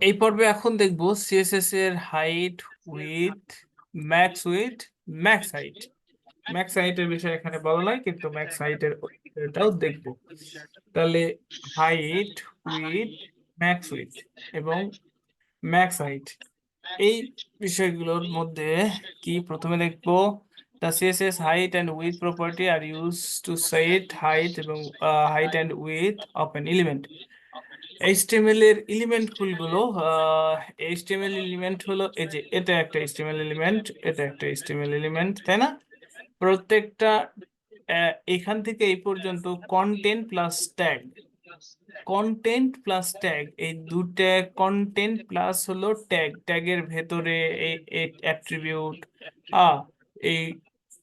এই পর্বে এখন দেখবো সিএসএস এর height, width, max width, max height. Max হাইটের বিষয়ে এখানে বলা নাই, কিন্তু ম্যাক্স হাইটের এটাও দেখবো। তাহলে হাইট, উইথ, ম্যাক্স উইথ এবং ম্যাক্স হাইট, এই বিষয়গুলোর মধ্যে কি প্রথমে দেখবো। The CSS height and width property are use to set height এবং height and width of an element. HTML এর এলিমেন্ট গুলো, এইচটিএমএল এলিমেন্ট হলো এই যে এটা একটা এইচটিএমএল এলিমেন্ট, এটা একটা এইচটিএমএল এলিমেন্ট, তাই না? প্রত্যেকটা এখান থেকে এই পর্যন্ত content plus tag, content plus tag, এই দুটা কন্টেন্ট প্লাস হলো ট্যাগ, ট্যাগের ভেতরে এই অ্যাট্রিবিউট, এই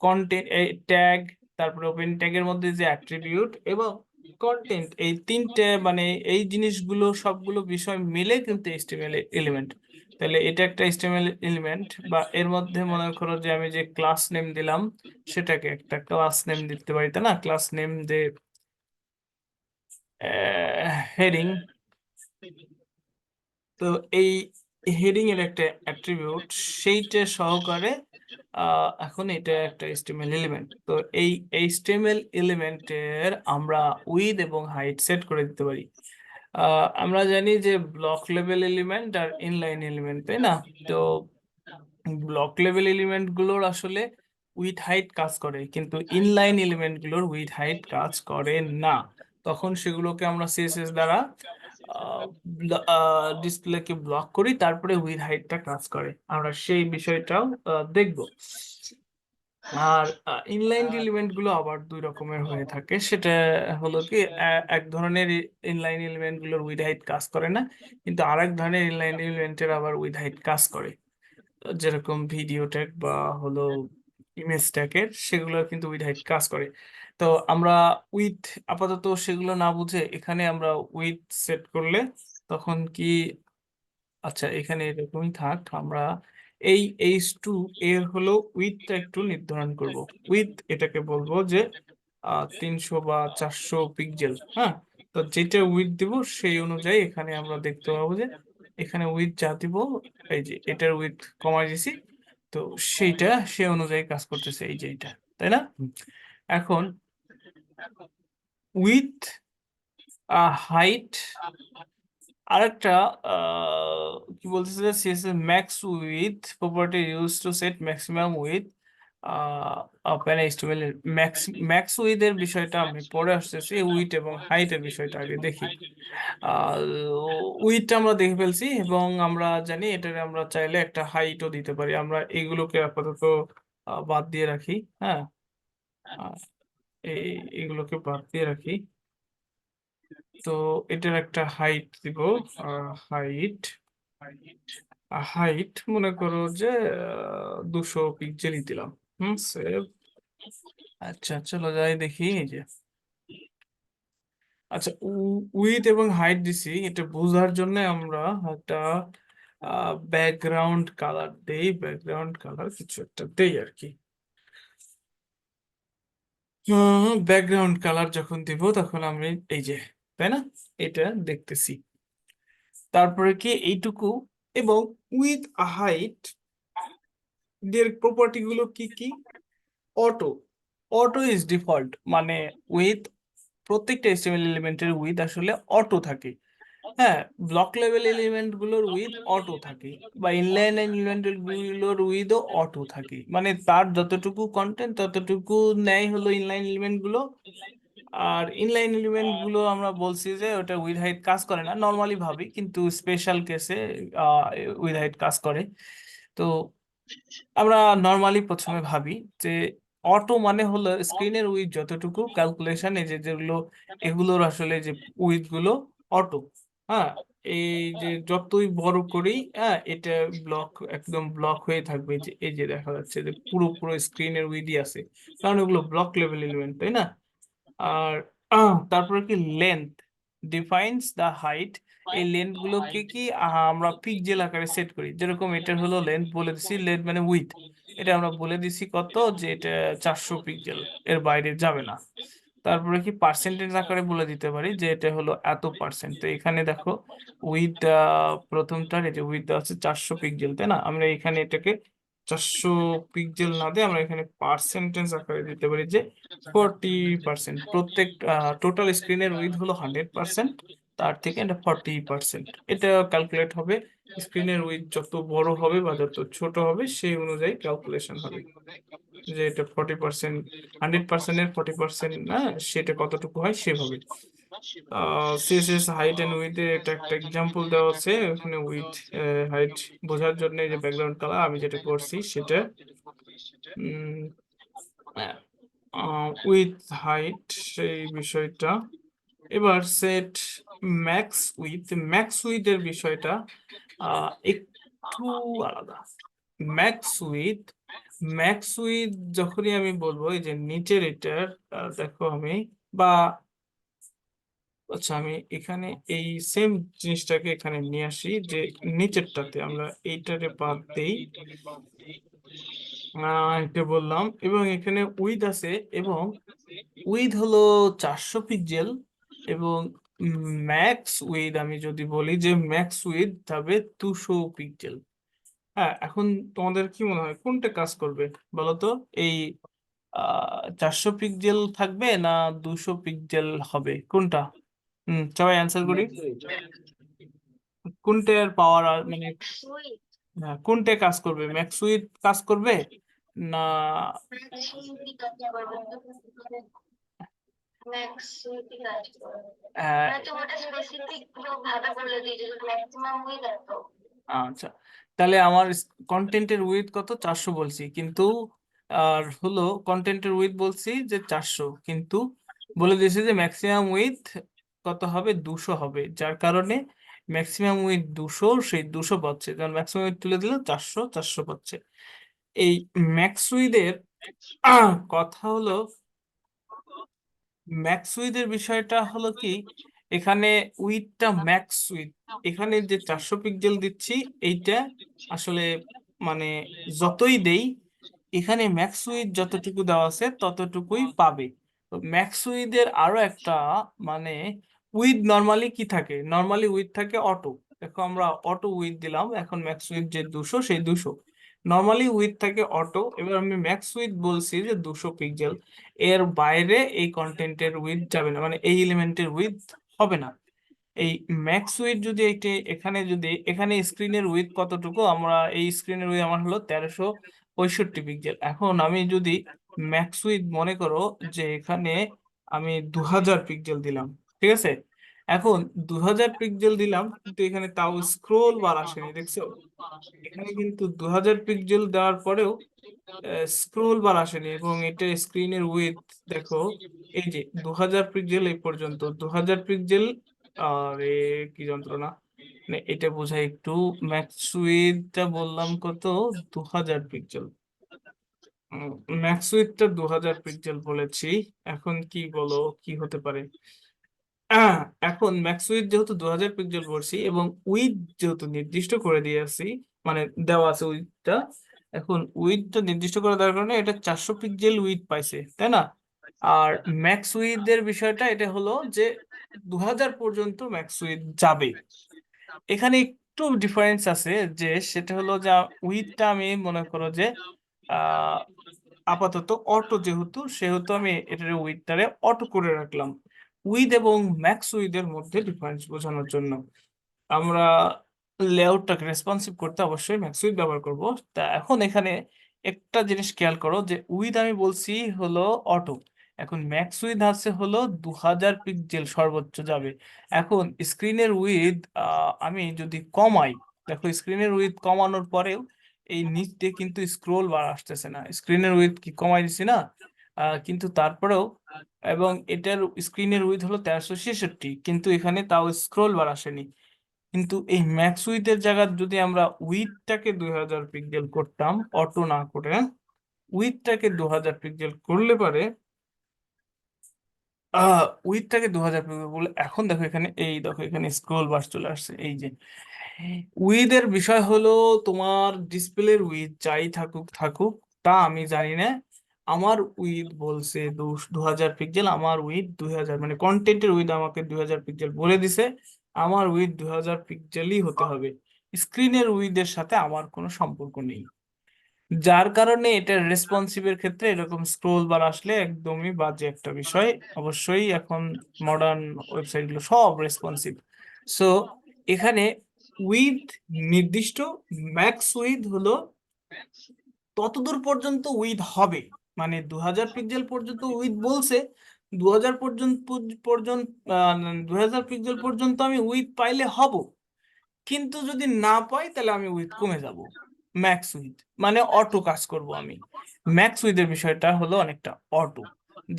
কন্টেন্ট, এই ট্যাগ, তারপরে ওপেন ট্যাগের মধ্যে যে অ্যাট্রিবিউট এবং কন্টেন্ট, এই তিনটে মানে এই জিনিসগুলো সবগুলো বিষয় মিলে কিন্তু এইচটিএমএল এলিমেন্ট। তাহলে এটা একটা এইচটিএমএল এলিমেন্ট, বা এর মধ্যে মনে করো যে আমি যে ক্লাস নেম দিলাম সেটাকে একটা ক্লাস নেম দিতে পারি, তাই না? ক্লাস নেম যে হেডিং, তো এই হেডিং এর একটা অ্যাট্রিবিউট, সেইটা সহকারে এখন এটা একটা এইচটিএমএল এলিমেন্ট। তো এই এইচটিএমএল এলিমেন্টের আমরা উইথ এবং হাইট সেট করে দিতে পারি। আমরা জানি যে ব্লক লেভেল এলিমেন্ট আর ইনলাইন এলিমেন্ট, তাই না? তো ব্লক লেভেল এলিমেন্ট গুলোর আসলে উইথ হাইট কাজ করে, কিন্তু ইনলাইন এলিমেন্ট গুলোর উইথ হাইট কাজ করে না। তখন সেগুলোকে আমরা সিএসএস দ্বারা ডিসপ্লেকে ব্লক করি, তারপরে উইথ হাইটটা কাজ করে। আমরা সেই বিষয়টাও দেখব। আর ইনলাইন এলিমেন্ট গুলো আবার দুই রকমের হয়ে থাকে। সেটা হলো কি, এক ধরনের ইনলাইন এলিমেন্ট গুলোর উইথ হাইট কাজ করে না, কিন্তু আরেক ধরনের ইনলাইন এলিমেন্টের আবার উইথ হাইট কাজ করে। যেরকম ভিডিও ট্যাগ বা হলো ইমেজ ট্যাগের, সেগুলো কিন্তু উইথ হাইট কাজ করে। তো আমরা উইথ, আপাতত সেগুলো না বুঝে এখানে আমরা উইথ সেট করলে তখন কি, আচ্ছা এখানে এরকমই থাক, আমরা এই H2 এর হলো উইথটা একটু নির্ধারণ করব। উইথ এটাকে বলবো যে 300 বা 400 পিক্সেল। হ্যাঁ, তো যেটা উইথ দিব সেই অনুযায়ী এখানে আমরা দেখতে পাবো যে এখানে উইথ যা দিব, এই যে এটার উইথ কমাই দিছি, তো সেইটা সে অনুযায়ী কাজ করতেছে, এই যে এইটা, তাই না? এখন উইথ, হাইট, আরেকটা কি বলতেছে যে CSS max with property use to set maximum with of an HTML. Max max with এর বিষয়টা আমি পরে আসতেছি, উইথ এবং হাইট এর বিষয়টা আগে দেখি। উইথটা আমরা দেখে ফেলছি এবং আমরা জানি এটার আমরা চাইলে একটা হাইটও দিতে পারি। আমরা এগুলোকে আপাতত বাদ দিয়ে রাখি। হ্যাঁ, আহ, এগুলোকে বাদ দিয়ে রাখি। তো এটার একটা হাইট দিব, হাইট, হাইট মনে করো যে 200 পিক্সেলই দিলাম। সেভ। আচ্ছা চলো যাই দেখি, এই যে আচ্ছা উইথ এবং হাইট দিছি, এটা বোঝার জন্য আমরা একটা ব্যাকগ্রাউন্ড কালার দেই, ব্যাকগ্রাউন্ড কালার কিছু একটা দেই আর কি। ব্যাকগ্রাউন্ড কালার যখন দিব তখন আমি এই যে, তাই না, এটা দেখতেছি। তারপরে কি এইটুকু, এবং উইথ হাইট এর প্রপার্টি গুলো কি কি? অটো, অটো ইজ ডিফল্ট, মানে উইথ, প্রত্যেকটা এইচটিএমএল এলিমেন্টের উইথ আসলে অটো থাকে। হ্যাঁ, ব্লক লেভেল এলিমেন্ট গুলোর উইথ অটো থাকে, বা ইনলাইন এলিমেন্ট গুলোর উইথও অটো থাকে, মানে তার যতটুকু কন্টেন্ট ততটুকু নেয় হলো ইনলাইন এলিমেন্ট গুলো। আর ইনলাইন এলিমেন্ট গুলো আমরা বলছি যে ওটা উইথ হাইট কাজ করে না নর্মালি ভাবি, কিন্তু স্পেশাল কেসে উইথ হাইট কাজ করে। তো আমরা নর্মালি প্রথমে ভাবি যে অটো মানে হলো স্ক্রিনের উইথ যতটুকু ক্যালকুলেশন, এই যে যেগুলো, এগুলোর আসলে যে উইথ গুলো অটো। হ্যাঁ, এই যে যতই বড় করি, হ্যাঁ এটা ব্লক, একদম ব্লক হয়ে থাকবে, যে এই যে দেখা যাচ্ছে যে পুরো পুরো স্ক্রিনের উইথই আছে, কারণ এগুলো ব্লক লেভেল এলিমেন্ট, তাই না? আর তারপরে কি লেন্থ ডিফাইন্স দ্য হাইট। এই লেন্থ গুলোকে কি আমরা পিক্সেল আকারে সেট করি, যেরকম এটার হলো লেন্থ বলে দিছি, লেন্থ মানে উইথ, এটা আমরা বলে দিছি কত, যে এটা 400 পিক্সেল, এর বাইরে যাবে না। তারপরে কি পার্সেন্টেজ আকারে বলে দিতে পারি যে এটা হলো এত পার্সেন্ট। তো এখানে দেখো উইথ প্রথমটার এই যে উইথ দেওয়া আছে 400 পিক্সেল, তাই না? আমরা এখানে এটাকে 400 পিক্সেল না দিয়ে আমরা এখানে পার্সেন্টেজ আকারে দিতে পারি যে 40%। প্রত্যেক টোটাল স্ক্রিনের উইথ হলো 100%, তার থেকে এটা 40%। এটা ক্যালকুলেট হবে স্ক্রিনের উইথ যত বড় হবে বা যত ছোট হবে সেই অনুযায়ী ক্যালকুলেশন হবে যে এটা 40%, 100%-এর 40% না, সেটা কতটুকু হয় সেভাবে। সিএসএস হাইট এন্ড উইথ এর এটা একটা এক্সাম্পল দেওয়া আছে ওখানে। উইথ হাইট বোঝার জন্য এই যে ব্যাকগ্রাউন্ড কালার আমি যেটা করছি সেটা উইথ হাইট সেই বিষয়টা। এবার সেট ম্যাক্স উইথ এর বিষয়টা একটু আলাদা। ম্যাক্স উইথ যখনই আমি বলবো এই যে নিচের এটার দেখো আমি বা আচ্ছা আমি এখানে এই সেম জিনিসটাকে এখানে নিয়ে আসি যে নিচেরটাতে আমরা এইটারে বাদ দেই, এটা বললাম। এবং এখানে উইথ আছে এবং উইথ হলো 400 পিক্সেল এবং ম্যাক্স উইথ আমি যদি বলি যে ম্যাক্স উইথ হবে 200 পিক্সেল। হ্যাঁ, এখন তোমাদের কি মনে হয় কোনটা কাজ করবে বলো তো? এই 400 পিক্সেল থাকবে না 200 পিক্সেল হবে, কোনটা? সবাই অ্যান্সার করি। কোনটার পাওয়ার মানে হ্যাঁ, কোনটা কাজ করবে? ম্যাক্স উইথ কাজ করবে না আচ্ছা, তাহলে আমার কন্টেন্টের উইথ কত? 400 বলছি, কিন্তু আর হলো কন্টেন্টের উইথ বলছি যে 400, কিন্তু বলে দিয়েছি যে ম্যাক্সিমাম উইথ কত হবে? 200 হবে, যার কারণে ম্যাক্সিমাম উইথ 200, সেই 200 পাচ্ছে, কারণ ম্যাক্সিমাম উইথ তুলে দিলে 400 400 পাচ্ছে। এই ম্যাক্স উইথের কথা হলো, ম্যাক্স উইথের বিষয়টা হলো কি, এখানে উইথটা ম্যাক্স উইথ, এখানে যে 400 পিক্সেল দিচ্ছি এইটা আসলে মানে যতই দেই এখানে ম্যাক্স উইথ যতটুকু দেওয়া আছে ততটুকুই পাবে। তো ম্যাক্স উইথের আরো একটা মানে উইথ নর্মালি কি থাকে? নর্মালি উইথ থাকে অটো। দেখো আমরা অটো উইথ দিলাম, এখন ম্যাক্স উইথ যে 200 সেই 200। নর্মালি উইথ থাকে অটো, এবার আমি ম্যাক্স উইথ বলছি যে 200 পিক্সেল, এর বাইরে এই কন্টেন্টের উইথ যাবে না, মানে এই এলিমেন্টের উইথ হবে না। এই ম্যাক্স উইথ যদি এখানে যদি এখানে স্ক্রিনের উইথ কতটুকু, আমরা এই স্ক্রিনের উইথ আমার হলো 1365 পিক্সেল। এখন আমি যদি ম্যাক্স উইথ মনে করো যে এখানে আমি 2000 পিক্সেল দিলাম, ঠিক আছে? এখন 2000 পিক্সেল দিলাম কিন্তু এখানে তাও স্ক্রোল বার আসেনি, দেখছো? এখানে কিন্তু 2000 পিক্সেল দেওয়ার পরেও স্ক্রোল বার আসেনি এবং এটা স্ক্রিনের উইথ দেখো এই যে 2000 পিক্সেল এই পর্যন্ত 2000 পিক্সেল। আর কি যন্ত্রণা, মানে এটা বোঝায় একটু। ম্যাক্স উইথটা বললাম কত? 2000 পিক্সেল। ম্যাক্স উইথটা 2000 পিক্সেল বলেছি। এখন কি বলো কি হতে পারে? আহ, এখন ম্যাক্স উইথ যেহেতু 2000 পিক্সেল বলছি এবং উইথ যেহেতু নির্দিষ্ট করে দিয়েছি, মানে দেওয়া আছে উইথটা, এখন উইথটা নির্দিষ্ট করে দেওয়ার কারণে এটা 400 পিক্সেল উইথ পাইছে, তাই না? আর ম্যাক্স উইথ এর বিষয়টা এটা হলো যে 2000 পর্যন্ত ম্যাক্স উইথ যাবে। এখানে একটু ডিফারেন্স আছে, যে সেটা হলো যে উইথটা আমি মনে করো যে আহ আপাতত অটো যেহেতু সেহেতু আমি এটার উইথটারে অটো করে রাখলাম। উইথ এবং ম্যাক্স উইথ এর মধ্যে ডিফারেন্স বোঝানোর জন্য আমরা লেআউটটাকে রেসপন্সিভ করতে অবশ্যই ম্যাক্স উইথ ব্যবহার করব। তা এখন এখানে একটা জিনিস খেয়াল করো যে উইথ আমি বলছি হলো অটো, এখন ম্যাক্স উইথ আছে হলো 2000 পিক্সেল সর্বোচ্চ যাবে। এখন স্ক্রিনের উইথ আমি যদি কমাই, দেখো স্ক্রিনের উইথ কমানোর পরেও এই নিচ দিয়ে কিন্তু স্ক্রোল বার আসতেছে না, স্ক্রিনের উইথ কি কমাই দিছি না? কিন্তু তারপরেও, এবং এটার স্ক্রিনের উইথ হলো 1366, কিন্তু এখানে তাও স্ক্রোল বার আসেনি। কিন্তু এই ম্যাক্স উইথের জায়গায় যদি আমরা উইথটাকে 2000 পিক্সেল করতাম অটো না করে, উইথটাকে 2000 পিক্সেল করলে পারে উইথটাকে 2000 পিক্সেল বলে, এখন দেখো এখানে এই দেখো এখানে স্ক্রোল বার চলে আসছে। এই যে উইথ এর বিষয় হলো তোমার ডিসপ্লের উইথ যাই থাকুক থাকুক তা আমি জানি না, আমার উইথ বলছে 2000 পিক্সেল, আমার উইথ 2000, মানে কন্টেন্টের উইথ আমাকে 2000 পিক্সেল বলে দিছে, আমার উইথ 2000 পিক্সেলই হতে হবে। স্ক্রিনের উইথের সাথে আমার কোনো সম্পর্ক নেই, যার কারণে এটা রেসপন্সিভের ক্ষেত্রে এরকম স্ক্রোল বার আসলে একদমই বাজে একটা বিষয়। অবশ্যই এখন মডার্ন ওয়েবসাইটগুলো সব রেসপন্সিভ। সো এখানে উইথ নির্দিষ্ট, ম্যাক্স উইথ হলো ততদূর পর্যন্ত উইথ হবে, মানে 2000 পিক্সেল পর্যন্ত উইথ বলছে, 2000 পর্যন্ত পর্যন্ত 2000 পিক্সেল পর্যন্ত আমি উইথ পাইলে হব, কিন্তু যদি না পাই তাহলে আমি উইথ কমে যাব। ম্যাক্স উইথ মানে অটো কাজ করব আমি। ম্যাক্স উইথের বিষয়টা হলো অনেকটা অটো,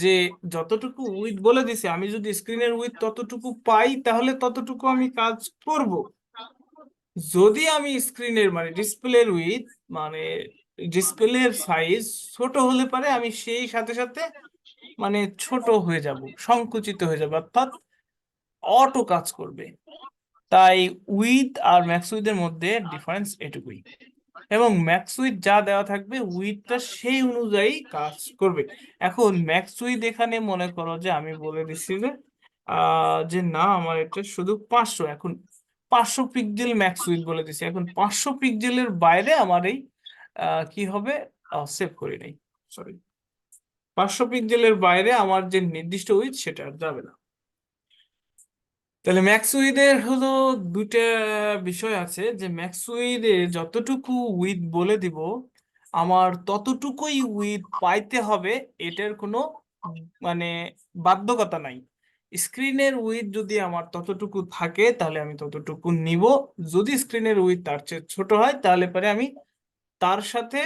যে যতটুকু উইথ বলে দিছে আমি যদি স্ক্রিনের উইথ ততটুকু পাই তাহলে ততটুকু আমি কাজ করব। যদি আমি স্ক্রিনের মানে ডিসপ্লের উইথ মানে ডিসপ্লের সাইজ ছোট হলে পারে আমি সেই সাথে সাথে মানে ছোট হয়ে যাব, সংকুচিত হয়ে যাব, অর্থাৎ অটো কাজ করবে। তাই উইথ আর ম্যাক্স উইথের মধ্যে ডিফারেন্স এটুকুই, এবং ম্যাক্স উইথ যা দেওয়া থাকবে উইথটা সেই অনুযায়ী কাজ করবে। এখন ম্যাক্স উইথ এখানে মনে করো যে আমি বলে দিচ্ছি যে যে না আমার এটা শুধু 500, এখন 500 পিক্সেল ম্যাক্স উইথ বলে দিছি, এখন 500 পিক্সেলের বাইরে আমার এই কি হবে, সেভ করি নাই, সরি, 500 পিক্সেলের বাইরে আমার যে নির্দিষ্ট উইথ সেটা আর যাবে না। তাহলে ম্যাক্সউইথের হলো দুইটা বিষয় আছে, যে ম্যাক্সউইথে যতটুকু উইথ বলে দিব আমার ততটুকুই উইথ পাইতে হবে, এটার কোনো মানে বাধ্যকতা নাই। স্ক্রিনের উইথ যদি আমার ততটুকু থাকে তাহলে আমি ততটুকু নিব, যদি স্ক্রিনের উইথ তার চেয়ে ছোট হয় তাহলে পরে আমি তার সাথে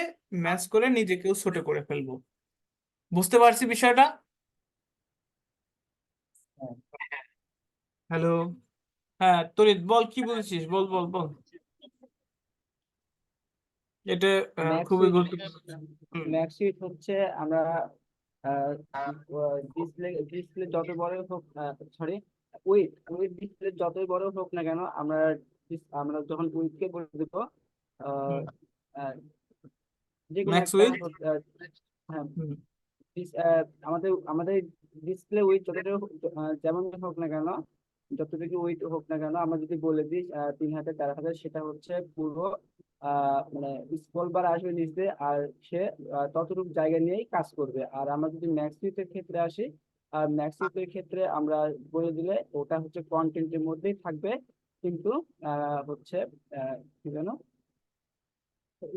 ম্যাচ করে নিজেকেও ছোট করে ফেলবো। বুঝতে পারছি বিষয়টা? হ্যালো, হ্যাঁ তরিত বল, কি বলছিস, বল বল বল। এটা ম্যাক্স খুবই উইথ গুরুত্বপূর্ণ। হুম, ম্যাক্স উইথ হচ্ছে আমরা ডিসপ্লে ডিসপ্লে যত বড় হোক, সরি, উইথ উইথ ডিসপ্লে যতই বড় হোক না কেন, আমরা আমরা যখন উইথকে বলে দেবো আহ, হুম। আহ, যে কোনো ম্যাক্স একটা উইথ। হ্যাঁ, হুম, আমাদের আমাদের ডিসপ্লে উইথ যতটুকু যেমন হোক না কেন, যতটুকু উইথ হোক না কেন, আমরা যদি বলে দিই 3000 4000, সেটা হচ্ছে পুরো মানে স্ক্রল বার আসবে নিচে, আর সে ততটুকু জায়গা নিয়েই কাজ করবে। আর আমরা যদি ম্যাক্স উইথের ক্ষেত্রে আসি, আর ম্যাক্স উইথের ক্ষেত্রে আমরা বলে দিলে ওটা হচ্ছে কন্টেন্টের মধ্যেই থাকবে, কিন্তু হচ্ছে কি যেন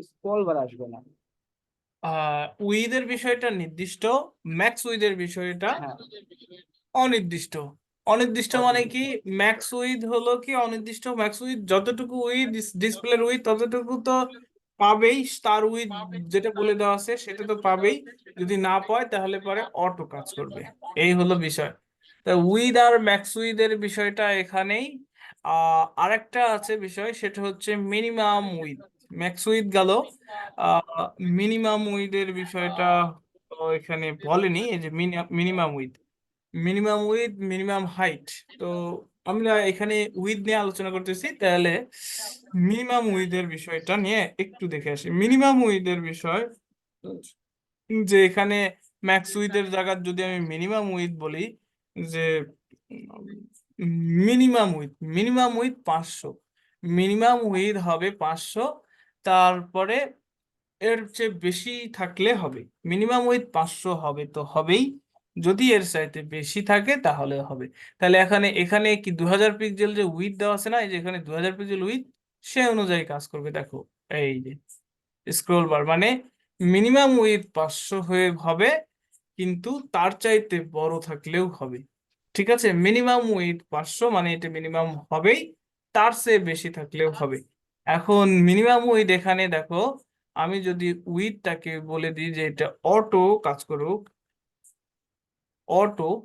স্ক্রল বার আসবে না। উইথের বিষয়টা নির্দিষ্ট, ম্যাক্স উইথের বিষয়টা হ্যাঁ, অনির্দিষ্ট। অনির্দিষ্ট মানে কি, অনির্দিষ্ট। ম্যাক্স উইথ হলো কি অনির্দিষ্ট, ম্যাক্স উইথ যতটুকু উইথ ডিসপ্লের উইথ ততটুকু তো পাবেই, তার উইথ যেটা বলে দেওয়া আছে সেটা তো পাবেই, যদি না পায় তাহলে পরে অটো কাজ করবে। এই হলো বিষয়। তা উইথ আর ম্যাক্স উইথের বিষয়টা এখানেই। আরেকটা আছে বিষয়, সেটা হচ্ছে মিনিমাম উইথ। ম্যাক্স উইথ গেল, মিনিমাম উইথের বিষয়টা তো এখানে বলেনি, এই যে minimum with, minimum with, minimum height. তো আমরা এখানে উইথ নিয়ে আলোচনা করতেছি, তাহলে মিনিমাম উইথের বিষয়টা নিয়ে একটু দেখে আসি। মিনিমাম উইথের বিষয় যে এখানে ম্যাক্স উইথের জায়গায় যদি আমি মিনিমাম উইথ বলি, যে মিনিমাম উইথ 500, মিনিমাম উইথ হবে 500, তারপরে এর চেয়ে বেশি থাকলে হবে, মিনিমাম উইথ 500 হবে তো হবেই, যদি এর চাইতে বেশি থাকে তাহলে হবে। তাহলে এখানে এখানে কি 2000 পিক্সেল যে উইথ দেওয়া আছে না, এই যে এখানে 2000 পিক্সেল উইথ, সে অনুযায়ী কাজ করবে। দেখো এই যে স্ক্রোল বার মানে মিনিমাম উইথ 500 হয়ে হবে, কিন্তু তার চাইতে বড় থাকলেও হবে। ঠিক আছে, মিনিমাম উইথ 500 মানে এটা মিনিমাম হবেই, তার চেয়ে বেশি থাকলেও হবে। এখন মিনিমাম উইথ এখানে দেখো, আমি যদি উইথটাকে বলে দিই যে এটা অটো কাজ করুক, অটো,